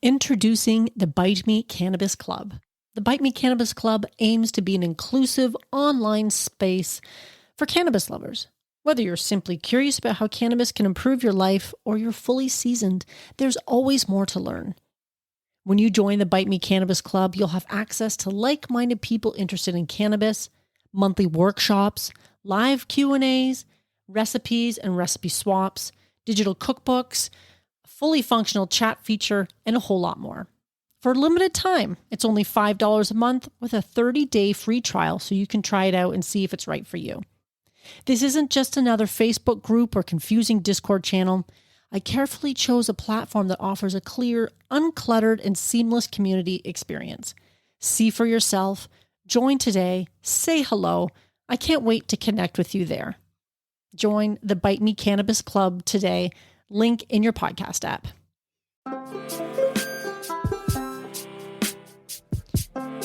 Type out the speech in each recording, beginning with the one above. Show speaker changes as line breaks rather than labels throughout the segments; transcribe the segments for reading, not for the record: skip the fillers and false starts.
Introducing the Bite Me Cannabis Club. The Bite Me Cannabis Club aims to be an inclusive online space for cannabis lovers. Whether you're simply curious about how cannabis can improve your life or you're fully seasoned, there's always more to learn. When you join the Bite Me Cannabis Club, you'll have access to like-minded people interested in cannabis, monthly workshops, live Q&As, recipes and recipe swaps, digital cookbooks, a fully functional chat feature, and a whole lot more. For a limited time, it's only $5 a month with a 30-day free trial so you can try it out and see if it's right for you. This isn't just another Facebook group or confusing Discord channel. I carefully chose a platform that offers a clear, uncluttered, and seamless community experience. See for yourself, join today, say hello. I can't wait to connect with you there. Join the Bite Me Cannabis Club today. Link in your podcast app.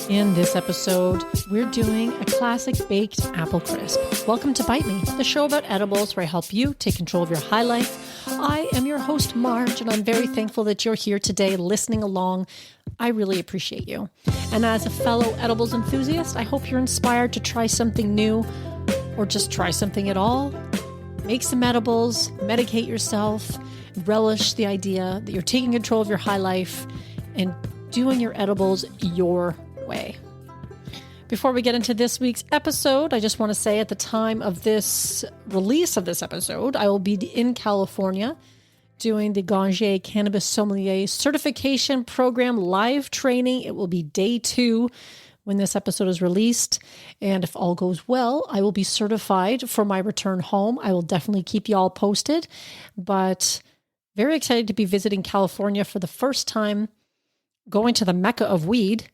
In this episode, we're doing a classic baked apple crisp. Welcome to Bite Me, the show about edibles where I help you take control of your high life. I am your host, Marge, and I'm very thankful that you're here today listening along. I really appreciate you. And as a fellow edibles enthusiast, I hope you're inspired to try something new or just try something at all. Make some edibles, medicate yourself, relish the idea that you're taking control of your high life and doing your edibles your way. Before we get into this week's episode, I just want to say at the time of this release of this episode, I will be in California doing the Ganjier Cannabis Sommelier Certification Program live training. It will be day 2 when this episode is released. And if all goes well, I will be certified for my return home. I will definitely keep you all posted, but very excited to be visiting California for the first time, going to the Mecca of weed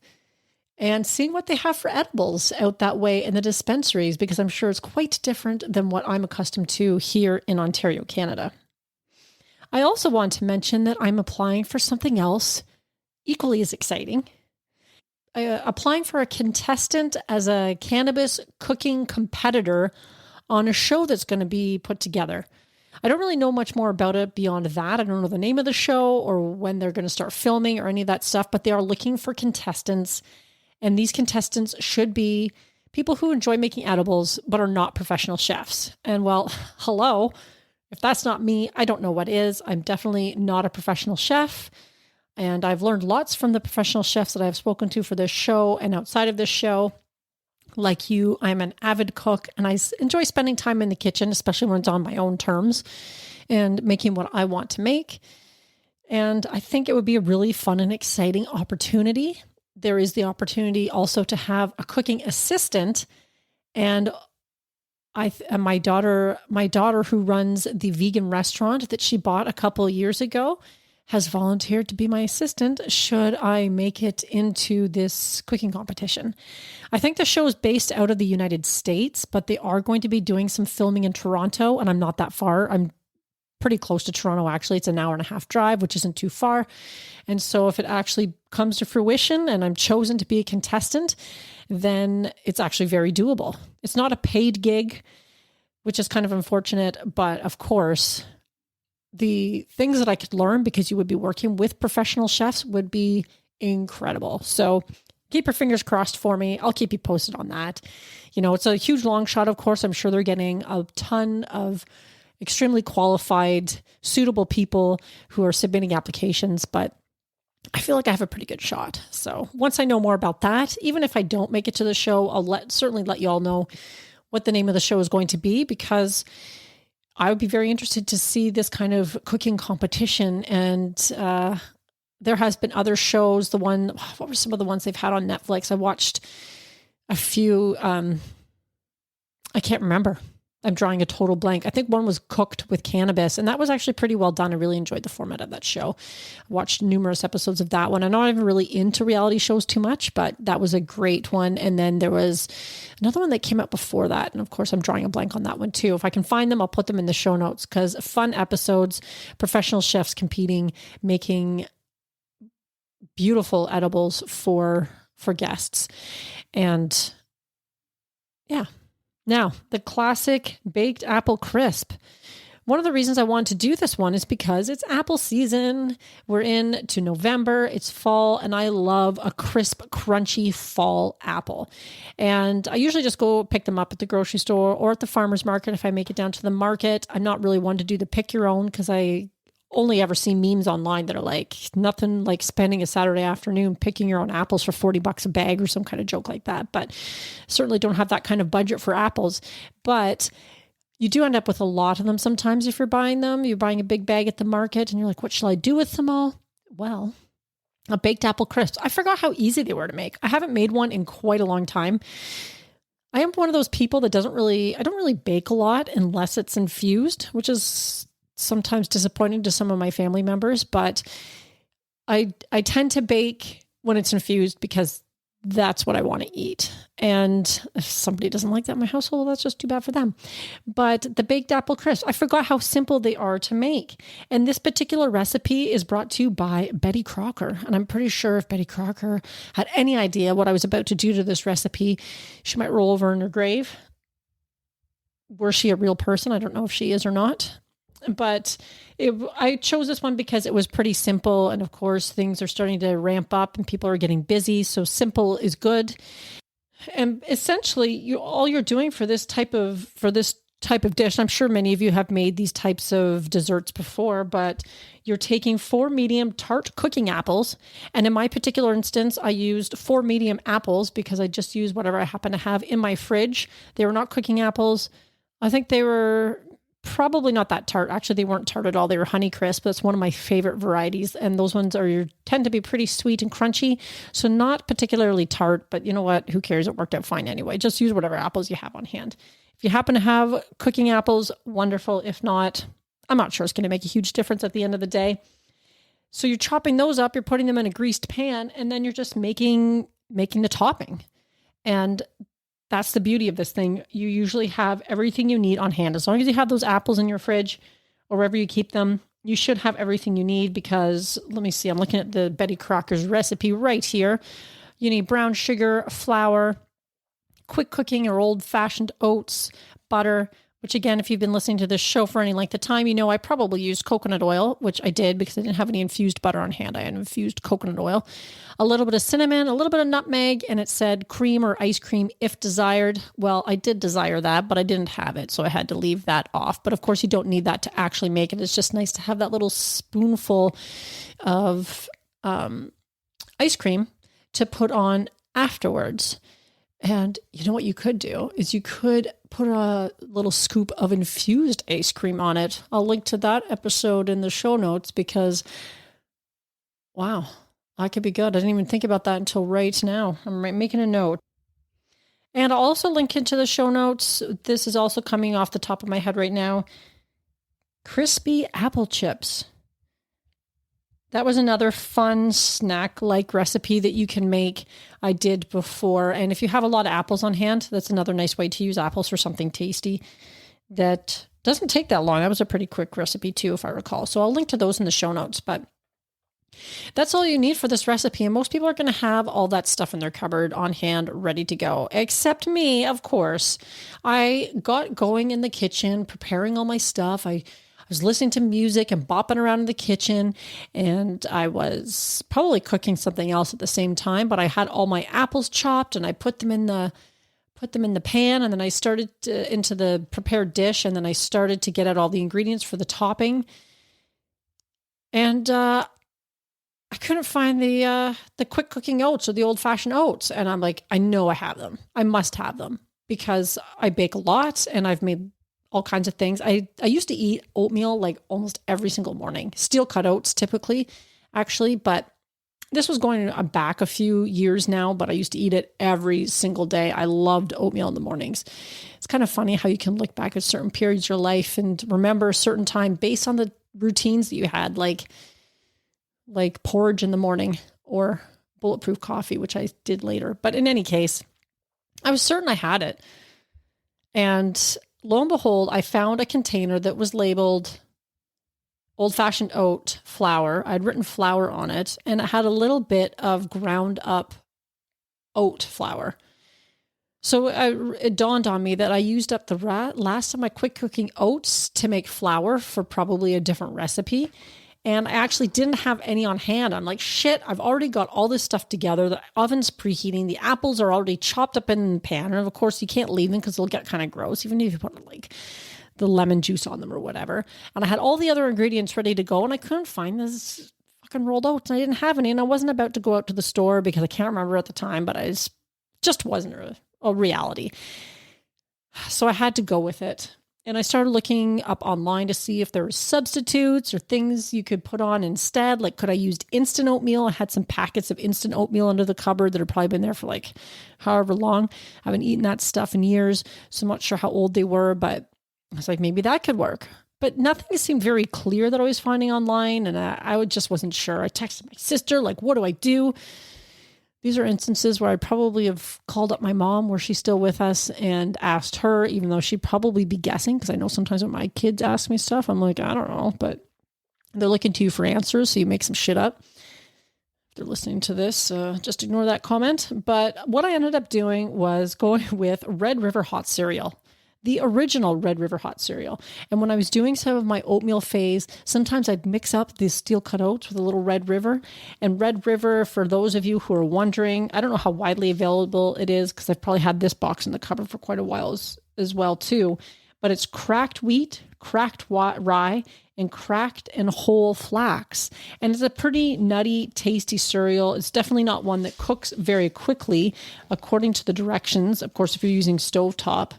and seeing what they have for edibles out that way in the dispensaries, because I'm sure it's quite different than what I'm accustomed to here in Ontario, Canada. I also want to mention that I'm applying for something else equally as exciting. Applying for a contestant as a cannabis cooking competitor on a show that's going to be put together. I don't really know much more about it beyond that. I don't know the name of the show or when they're going to start filming or any of that stuff, but they are looking for contestants. And these contestants should be people who enjoy making edibles, but are not professional chefs. And well, hello, if that's not me, I don't know what is. I'm definitely not a professional chef. And I've learned lots from the professional chefs that I've spoken to for this show and outside of this show. Like you, I'm an avid cook and I enjoy spending time in the kitchen, especially when it's on my own terms and making what I want to make. And I think it would be a really fun and exciting opportunity. There is the opportunity also to have a cooking assistant, and my daughter who runs the vegan restaurant that she bought a couple of years ago has volunteered to be my assistant should I make it into this cooking competition. I think the show is based out of the United States, but they are going to be doing some filming in Toronto, and I'm not that far. I'm pretty close to Toronto, actually. It's an hour and a half drive, which isn't too far. And so if it actually comes to fruition and I'm chosen to be a contestant, then it's actually very doable. It's not a paid gig, which is kind of unfortunate, but of course, the things that I could learn because you would be working with professional chefs would be incredible. So keep your fingers crossed for me. I'll keep you posted on that. You know, it's a huge long shot, of course. I'm sure they're getting a ton of extremely qualified, suitable people who are submitting applications, but I feel like I have a pretty good shot. So once I know more about that, even if I don't make it to the show, I'll certainly let you all know what the name of the show is going to be, because I would be very interested to see this kind of cooking competition. And there has been other shows. What were some of the ones they've had on Netflix? I watched a few. I can't remember. I'm drawing a total blank. I think one was Cooked with Cannabis, and that was actually pretty well done. I really enjoyed the format of that show. I watched numerous episodes of that one. I'm not even really into reality shows too much, but that was a great one. And then there was another one that came out before that. And of course, I'm drawing a blank on that one too. If I can find them, I'll put them in the show notes, because fun episodes, professional chefs competing, making beautiful edibles for guests. And yeah. Now, the classic baked apple crisp. One of the reasons I wanted to do this one is because it's apple season. We're into November, it's fall, and I love a crisp, crunchy fall apple. And I usually just go pick them up at the grocery store or at the farmer's market if I make it down to the market. I'm not really one to do the pick your own because I only ever see memes online that are like nothing like spending a Saturday afternoon picking your own apples for $40 a bag or some kind of joke like that. But certainly don't have that kind of budget for apples. But you do end up with a lot of them sometimes if you're buying them. You're buying a big bag at the market and you're like, what shall I do with them all? Well, a baked apple crisp. I forgot how easy they were to make. I haven't made one in quite a long time. I am one of those people that I don't really bake a lot unless it's infused, which is sometimes disappointing to some of my family members, but I tend to bake when it's infused because that's what I want to eat. And if somebody doesn't like that in my household, that's just too bad for them. But the baked apple crisp, I forgot how simple they are to make. And this particular recipe is brought to you by Betty Crocker. And I'm pretty sure if Betty Crocker had any idea what I was about to do to this recipe, she might roll over in her grave. Were she a real person? I don't know if she is or not. But I chose this one because it was pretty simple. And of course, things are starting to ramp up and people are getting busy. So simple is good. And essentially, all you're doing for this type of dish, I'm sure many of you have made these types of desserts before, but you're taking 4 medium tart cooking apples. And in my particular instance, I used 4 medium apples because I just used whatever I happen to have in my fridge. They were not cooking apples. I think they were probably not that tart. Actually, they weren't tart at all. They were Honeycrisp. That's one of my favorite varieties. And those ones tend to be pretty sweet and crunchy. So not particularly tart, but you know what? Who cares? It worked out fine anyway. Just use whatever apples you have on hand. If you happen to have cooking apples, wonderful. If not, I'm not sure it's going to make a huge difference at the end of the day. So you're chopping those up, you're putting them in a greased pan, and then you're just making the topping. And that's the beauty of this thing. You usually have everything you need on hand. As long as you have those apples in your fridge or wherever you keep them, you should have everything you need because, let me see, I'm looking at the Betty Crocker's recipe right here. You need brown sugar, flour, quick cooking or old-fashioned oats, butter, which again, if you've been listening to this show for any length of time, you know I probably used coconut oil, which I did because I didn't have any infused butter on hand. I had infused coconut oil, a little bit of cinnamon, a little bit of nutmeg, and it said cream or ice cream if desired. Well, I did desire that, but I didn't have it, so I had to leave that off. But of course, you don't need that to actually make it. It's just nice to have that little spoonful of ice cream to put on afterwards. And you know what you could do is you could put a little scoop of infused ice cream on it. I'll link to that episode in the show notes because, wow, that could be good. I didn't even think about that until right now. I'm making a note. And I'll also link into the show notes. This is also coming off the top of my head right now. Crispy apple chips. That was another fun snack-like recipe that you can make. I did before. And if you have a lot of apples on hand, that's another nice way to use apples for something tasty that doesn't take that long. That was a pretty quick recipe too, if I recall. So I'll link to those in the show notes. But that's all you need for this recipe. And most people are going to have all that stuff in their cupboard on hand, ready to go. Except me, of course. I got going in the kitchen, preparing all my stuff. I was listening to music and bopping around in the kitchen, and I was probably cooking something else at the same time, but I had all my apples chopped and I put them in the pan, and then I started into the prepared dish, and then I started to get out all the ingredients for the topping. And I couldn't find the quick cooking oats or the old fashioned oats. And I'm like, I know I have them. I must have them because I bake a lot and I've made all kinds of things. I used to eat oatmeal like almost every single morning, steel cut oats typically, actually, but this was going back a few years now, but I used to eat it every single day. I loved oatmeal in the mornings. It's kind of funny how you can look back at certain periods of your life and remember a certain time based on the routines that you had, like porridge in the morning or bulletproof coffee, which I did later. But in any case, I was certain I had it. And lo and behold, I found a container that was labeled old-fashioned oat flour. I'd written flour on it, and it had a little bit of ground up oat flour. So it dawned on me that I used up the last of my quick cooking oats to make flour for probably a different recipe. And I actually didn't have any on hand. I'm like, shit, I've already got all this stuff together. The oven's preheating. The apples are already chopped up in the pan. And of course, you can't leave them because they'll get kind of gross, even if you put like the lemon juice on them or whatever. And I had all the other ingredients ready to go, and I couldn't find this fucking rolled oats. I didn't have any, and I wasn't about to go out to the store because I can't remember at the time, but I just wasn't a reality. So I had to go with it. And I started looking up online to see if there were substitutes or things you could put on instead. Like, could I use instant oatmeal? I had some packets of instant oatmeal under the cupboard that have probably been there for like however long. I haven't eaten that stuff in years, so I'm not sure how old they were, but I was like, maybe that could work. But nothing seemed very clear that I was finding online, and I just wasn't sure. I texted my sister, like, what do I do? These are instances where I probably have called up my mom, where she's still with us, and asked her, even though she'd probably be guessing, because I know sometimes when my kids ask me stuff, I'm like, I don't know, but they're looking to you for answers, so you make some shit up. If they're listening to this, just ignore that comment. But what I ended up doing was going with Red River hot cereal. The original Red River hot cereal. And when I was doing some of my oatmeal phase, sometimes I'd mix up these steel cut oats with a little Red River. And Red River, for those of you who are wondering, I don't know how widely available it is because I've probably had this box in the cupboard for quite a while as well too. But it's cracked wheat, cracked rye, and cracked and whole flax. And it's a pretty nutty, tasty cereal. It's definitely not one that cooks very quickly, according to the directions. Of course, if you're using stovetop.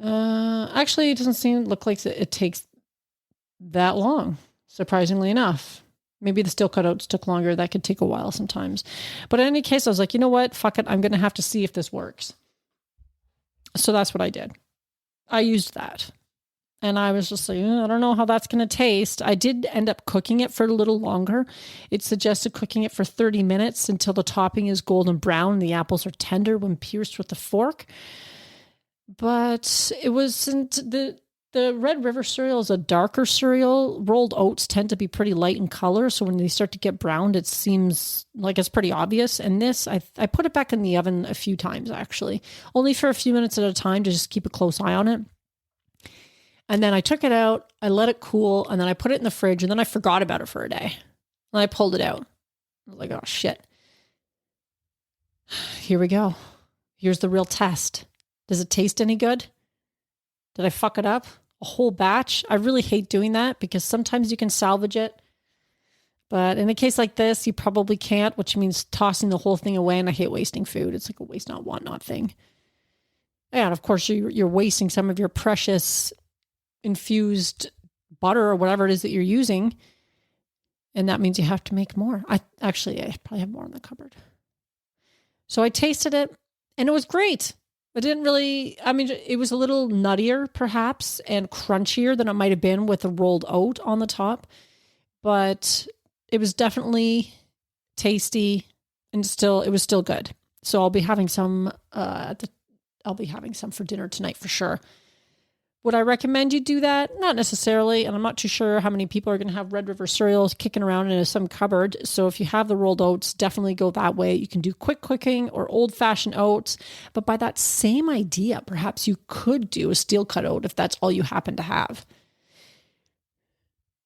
Actually, it doesn't look like it takes that long, surprisingly enough. Maybe the steel cut oats took longer. That could take a while sometimes. But in any case, I was like, you know what? Fuck it. I'm going to have to see if this works. So that's what I did. I used that. And I was just like, I don't know how that's going to taste. I did end up cooking it for a little longer. It suggested cooking it for 30 minutes until the topping is golden brown and the apples are tender when pierced with a fork. But it wasn't the Red River cereal is a darker cereal. Rolled oats tend to be pretty light in color. So when they start to get browned, it seems like it's pretty obvious. And this, I put it back in the oven a few times, actually, only for a few minutes at a time to just keep a close eye on it. And then I took it out, I let it cool, and then I put it in the fridge, and then I forgot about it for a day. And I pulled it out. I was like, oh shit. Here we go. Here's the real test. Does it taste any good? Did I fuck it up? A whole batch? I really hate doing that because sometimes you can salvage it. But in a case like this, you probably can't, which means tossing the whole thing away. And I hate wasting food. It's like a waste not, want not thing. And of course, you're wasting some of your precious infused butter or whatever it is that you're using. And that means you have to make more. I probably have more in the cupboard. So I tasted it and it was great. It was a little nuttier perhaps and crunchier than it might have been with a rolled oat on the top, but it was definitely tasty and it was still good. So I'll be having some, I'll be having some for dinner tonight for sure. Would I recommend you do that? Not necessarily. And I'm not too sure how many people are going to have Red River cereals kicking around in some cupboard. So if you have the rolled oats, definitely go that way. You can do quick cooking or old fashioned oats. But by that same idea, perhaps you could do a steel cut oat if that's all you happen to have.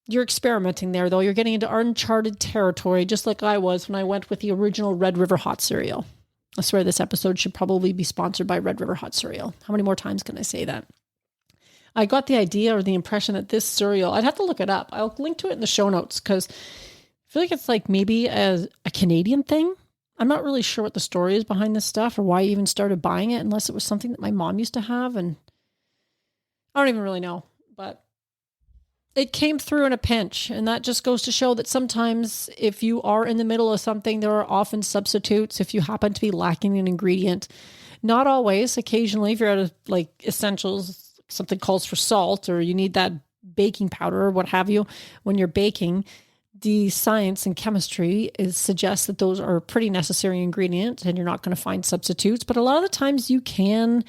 You're experimenting there though. You're getting into uncharted territory, just like I was when I went with the original Red River hot cereal. I swear this episode should probably be sponsored by Red River hot cereal. How many more times can I say that? I got the idea or the impression that this cereal, I'd have to look it up. I'll link to it in the show notes because I feel like it's like maybe a Canadian thing. I'm not really sure what the story is behind this stuff or why I even started buying it unless it was something that my mom used to have. And I don't even really know, but it came through in a pinch. And that just goes to show that sometimes if you are in the middle of something, there are often substitutes if you happen to be lacking an ingredient. Not always. Occasionally, if you're out of like essentials, something calls for salt or you need that baking powder or what have you when you're baking, the science and chemistry suggests that those are pretty necessary ingredients and you're not going to find substitutes. But a lot of the times you can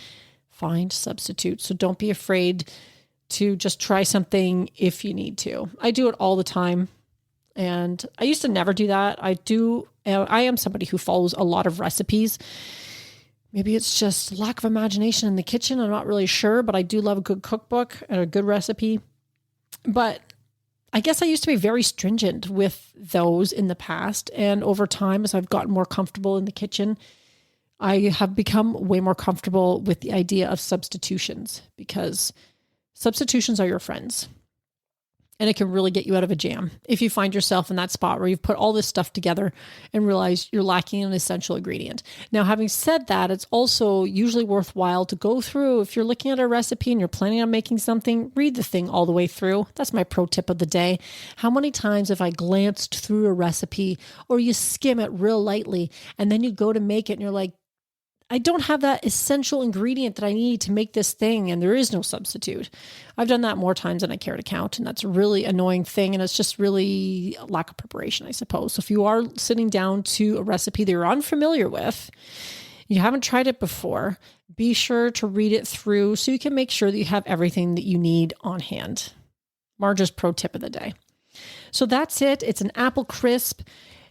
find substitutes. So don't be afraid to just try something if you need to. I do it all the time. And I used to never do that. I am somebody who follows a lot of recipes. Maybe it's just lack of imagination in the kitchen. I'm not really sure, but I do love a good cookbook and a good recipe. But I guess I used to be very stringent with those in the past. And over time, as I've gotten more comfortable in the kitchen, I have become way more comfortable with the idea of substitutions, because substitutions are your friends. And it can really get you out of a jam if you find yourself in that spot where you've put all this stuff together and realize you're lacking an essential ingredient. Now, having said that, it's also usually worthwhile to go through, if you're looking at a recipe and you're planning on making something, read the thing all the way through. That's my pro tip of the day. How many times have I glanced through a recipe, or you skim it real lightly and then you go to make it and you're like, I don't have that essential ingredient that I need to make this thing, and there is no substitute. I've done that more times than I care to count, and that's a really annoying thing, and it's just really a lack of preparation, I suppose. So if you are sitting down to a recipe that you're unfamiliar with, you haven't tried it before, be sure to read it through so you can make sure that you have everything that you need on hand. Marge's pro tip of the day. So that's it. It's an apple crisp.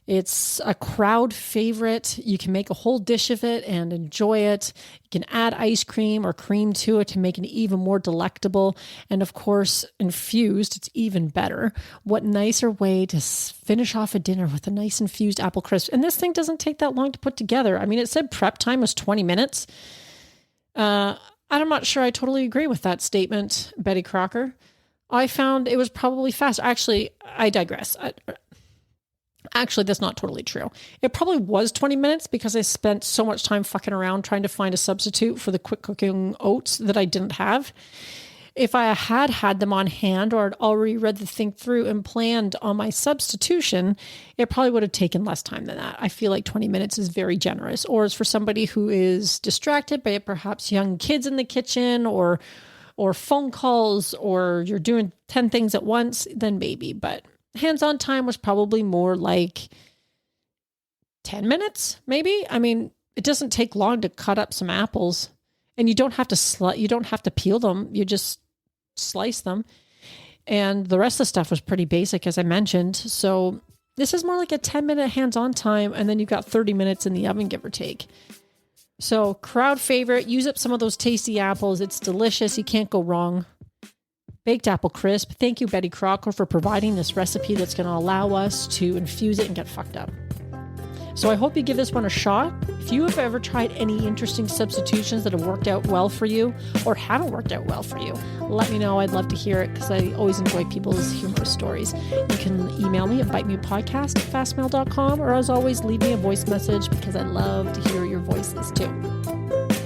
It's a crowd favorite. You can make a whole dish of it and enjoy it. You can add ice cream or cream to it to make it even more delectable. And of course, infused, it's even better. What nicer way to finish off a dinner with a nice infused apple crisp. And this thing doesn't take that long to put together. I mean, it said prep time was 20 minutes. I'm not sure I totally agree with that statement, Betty Crocker. I found it was probably fast. Actually, I digress. Actually, that's not totally true. It probably was 20 minutes because I spent so much time fucking around trying to find a substitute for the quick cooking oats that I didn't have. If I had them on hand, or I'd already read the thing through and planned on my substitution, it probably would have taken less time than that. I feel like 20 minutes is very generous. Or as for somebody who is distracted by perhaps young kids in the kitchen or phone calls, or you're doing 10 things at once, then maybe. But hands-on time was probably more like 10 minutes, maybe. I mean, it doesn't take long to cut up some apples, and you don't have to peel them. You just slice them. And the rest of the stuff was pretty basic, as I mentioned. So this is more like a 10-minute hands-on time, and then you've got 30 minutes in the oven, give or take. So crowd favorite, use up some of those tasty apples. It's delicious. You can't go wrong. Baked apple crisp. Thank you, Betty Crocker, for providing this recipe that's going to allow us to infuse it and get fucked up. So I hope you give this one a shot. If you have ever tried any interesting substitutions that have worked out well for you or haven't worked out well for you, let me know. I'd love to hear it because I always enjoy people's humorous stories. You can email me at bitemepodcast@fastmail.com, or as always, leave me a voice message because I love to hear your voices too.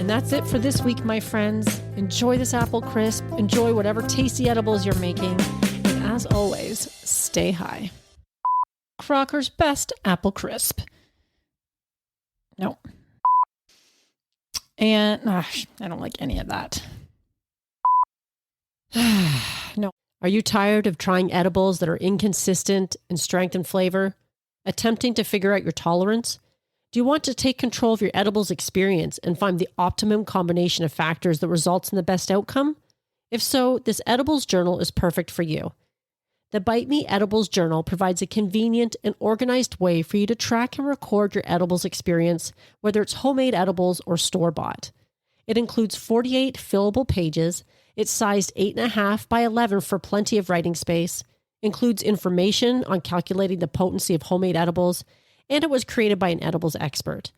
And that's it for this week, my friends. Enjoy this apple crisp. Enjoy whatever tasty edibles you're making. And as always, stay high. Crocker's best apple crisp. No. And I don't like any of that. No. Are you tired of trying edibles that are inconsistent in strength and flavor? Attempting to figure out your tolerance? Do you want to take control of your edibles experience and find the optimum combination of factors that results in the best outcome? If so, this edibles journal is perfect for you. The Bite Me Edibles Journal provides a convenient and organized way for you to track and record your edibles experience, whether it's homemade edibles or store-bought. It includes 48 fillable pages. It's sized 8.5 by 11 for plenty of writing space, includes information on calculating the potency of homemade edibles, and it was created by an edibles expert.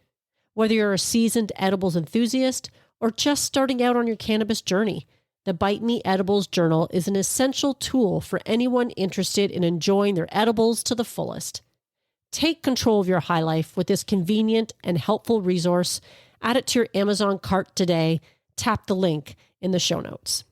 Whether you're a seasoned edibles enthusiast or just starting out on your cannabis journey, the Bite Me Edibles Journal is an essential tool for anyone interested in enjoying their edibles to the fullest. Take control of your high life with this convenient and helpful resource. Add it to your Amazon cart today. Tap the link in the show notes.